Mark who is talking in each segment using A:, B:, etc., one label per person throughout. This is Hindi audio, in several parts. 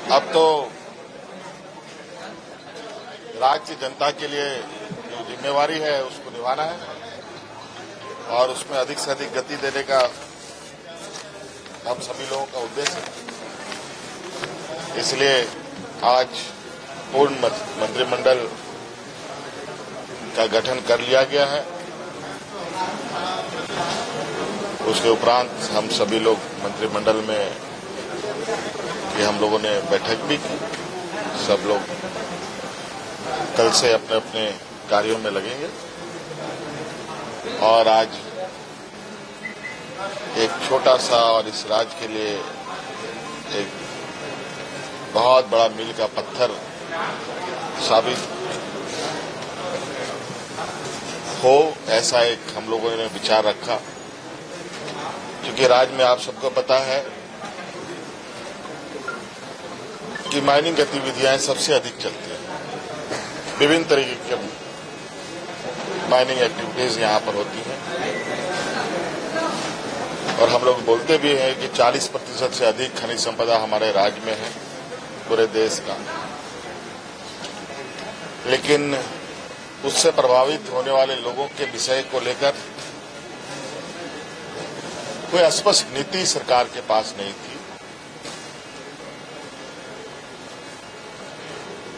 A: अब तो राज्य की जनता के लिए जो जिम्मेवारी है उसको निभाना है और उसमें अधिक से अधिक गति देने का हम सभी लोगों का उद्देश्य है। इसलिए आज पूर्ण मंत्रिमंडल का गठन कर लिया गया है। उसके उपरांत हम सभी लोग मंत्रिमंडल में हम लोगों ने बैठक भी की। सब लोग कल से अपने अपने कार्यों में लगेंगे और आज एक छोटा सा और इस राज्य के लिए एक बहुत बड़ा मील का पत्थर साबित हो, ऐसा एक हम लोगों ने विचार रखा। क्योंकि राज्य में आप सबको पता है कि माइनिंग गतिविधियां सबसे अधिक चलती हैं। विभिन्न तरीके के माइनिंग एक्टिविटीज यहां पर होती हैं और हम लोग बोलते भी हैं कि 40% से अधिक खनिज संपदा हमारे राज्य में है, पूरे देश का। लेकिन उससे प्रभावित होने वाले लोगों के विषय को लेकर कोई स्पष्ट नीति सरकार के पास नहीं थी।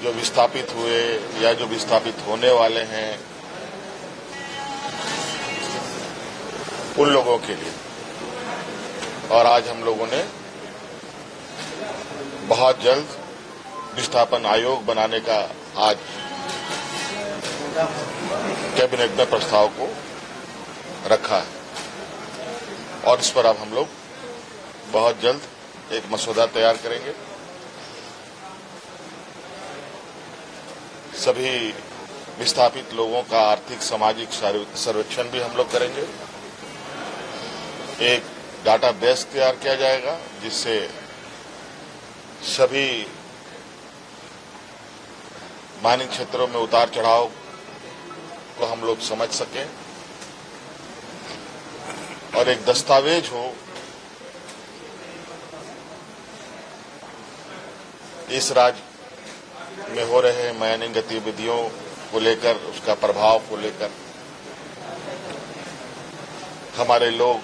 A: जो विस्थापित हुए या जो विस्थापित होने वाले हैं उन लोगों के लिए, और आज हम लोगों ने बहुत जल्द विस्थापन आयोग बनाने का आज कैबिनेट में प्रस्ताव को रखा है और इस पर अब हम लोग बहुत जल्द एक मसौदा तैयार करेंगे। सभी विस्थापित लोगों का आर्थिक सामाजिक सर्वेक्षण भी हम लोग करेंगे। एक डाटाबेस तैयार किया जाएगा जिससे सभी माइनिंग क्षेत्रों में उतार चढ़ाव को हम लोग समझ सकें और एक दस्तावेज हो इस राज्य में हो रहे माइनिंग गतिविधियों को लेकर, उसका प्रभाव को लेकर हमारे लोग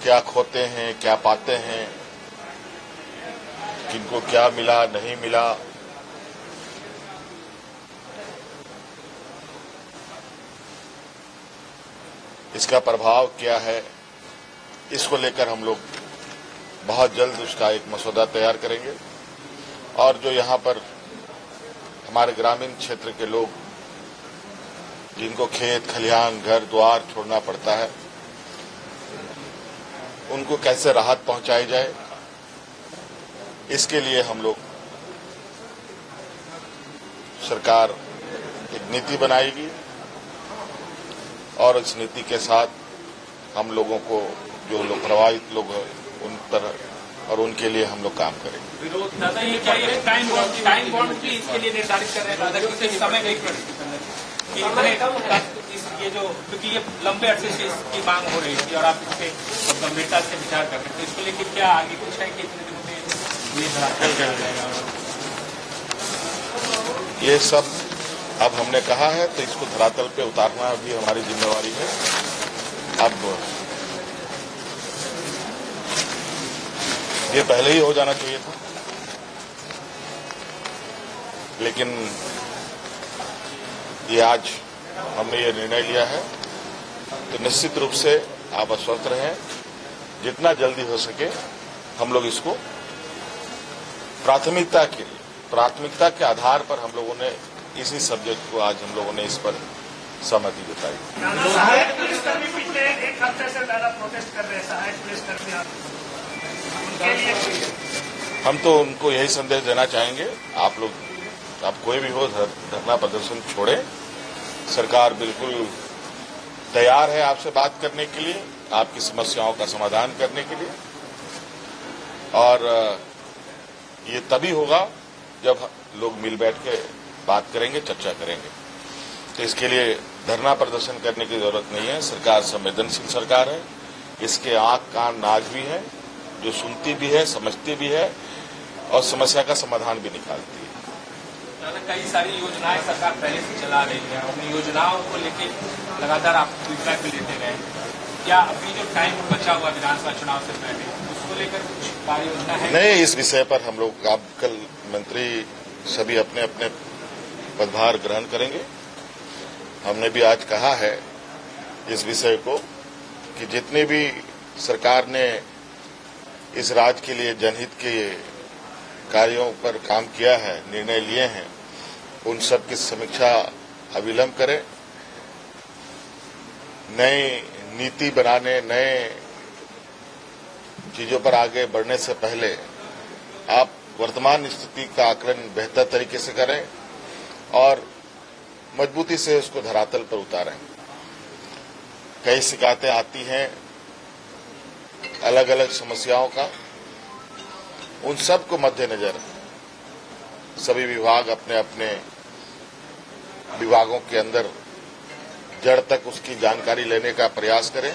A: क्या खोते हैं, क्या पाते हैं, किनको क्या मिला नहीं मिला, इसका प्रभाव क्या है, इसको लेकर हम लोग बहुत जल्द उसका एक मसौदा तैयार करेंगे। और जो यहां पर हमारे ग्रामीण क्षेत्र के लोग जिनको खेत खलिहान घर द्वार छोड़ना पड़ता है, उनको कैसे राहत पहुंचाई जाए, इसके लिए हम लोग सरकार एक नीति बनाएगी और इस नीति के साथ हम लोगों को, जो लोग प्रभावित लोग हैं, उन पर और उनके लिए हम लोग काम करेंगे।
B: विरोध दादा ये क्या ये टाइम बॉन्ड भी इसके लिए निर्धारित कर रहे हैं दादा, क्योंकि समय नहीं पड़ी ये जो, क्योंकि ये लंबे अरसे से इसकी मांग हो रही थी और आप इस पे गंभीरता से विचार कर रहे थे, तो इसको लेकर क्या आगे कुछ है कि इतने दिनों में ये धरातल चल जाएगा?
A: ये सब अब हमने कहा है तो इसको धरातल पे उतारना भी हमारी जिम्मेवारी है। अब ये पहले ही हो जाना चाहिए था, लेकिन ये आज हमने ये निर्णय लिया है तो निश्चित रूप से आप आश्वस्त रहें, जितना जल्दी हो सके हम लोग इसको प्राथमिकता के आधार पर हम लोगों ने इसी सब्जेक्ट को आज हम लोगों ने इस पर सहमति जताई।
C: सहायक पुलिसकर्मी पिछले एक हफ्ते से ज्यादा प्रोटेस्ट कर रहे हैं, सहायक पुलिसकर्मी उनके लिए
A: हम तो उनको यही संदेश देना चाहेंगे, आप कोई भी हो धरना प्रदर्शन छोड़े, सरकार बिल्कुल तैयार है आपसे बात करने के लिए, आपकी समस्याओं का समाधान करने के लिए। और ये तभी होगा जब लोग मिल बैठ के बात करेंगे, चर्चा करेंगे। तो इसके लिए धरना प्रदर्शन करने की जरूरत नहीं है। सरकार संवेदनशील सरकार है, इसके आंख कान नाक भी है, जो सुनती भी है, समझती भी है, और समस्या का समाधान भी निकालती है।
B: कई सारी योजनाएं सरकार पहले से चला रही है, उन योजनाओं को लेके लगातार आप फीडबैक भी लेते रहे। क्या अभी जो टाइम बचा हुआ विधानसभा चुनाव से पहले उसको लेकर कुछ कार्य योजना है?
A: नहीं, इस विषय पर हम लोग आप कल मंत्री सभी अपने अपने पदभार ग्रहण करेंगे। हमने भी आज कहा है इस विषय को कि जितने भी सरकार ने इस राज्य के लिए जनहित के कार्यों पर काम किया है, निर्णय लिए हैं, उन सब की समीक्षा अविलंब करें। नई नीति बनाने, नए चीजों पर आगे बढ़ने से पहले आप वर्तमान स्थिति का आकलन बेहतर तरीके से करें और मजबूती से उसको धरातल पर उतारें। कई शिकायतें आती हैं अलग अलग समस्याओं का, उन सब को मद्देनजर सभी विभाग अपने अपने विभागों के अंदर जड़ तक उसकी जानकारी लेने का प्रयास करें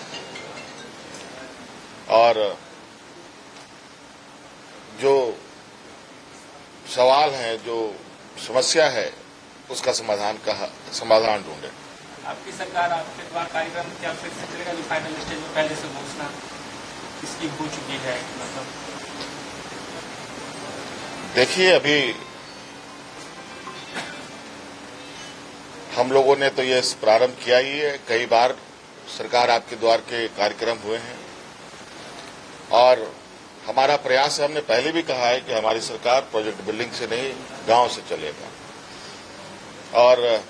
A: और जो सवाल है, जो समस्या है, उसका समाधान ढूंढें।
B: आपकी सरकार आपके द्वारा कार्यक्रम क्या फिर से चलेगा? जो फाइनल स्टेज में पहले से घोषणा इसकी हो चुकी है, मतलब
A: देखिए, अभी हम लोगों ने तो ये प्रारंभ किया ही है। कई बार सरकार आपके द्वार के कार्यक्रम हुए हैं और हमारा प्रयास है, हमने पहले भी कहा है कि हमारी सरकार प्रोजेक्ट बिल्डिंग से नहीं, गांव से चलेगा और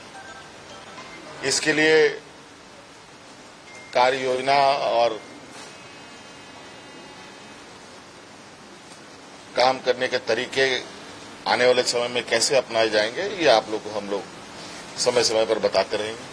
A: इसके लिए कार्य योजना और काम करने के तरीके आने वाले समय में कैसे अपनाए जाएंगे, ये आप लोग को हम लोग समय समय पर बताते रहेंगे।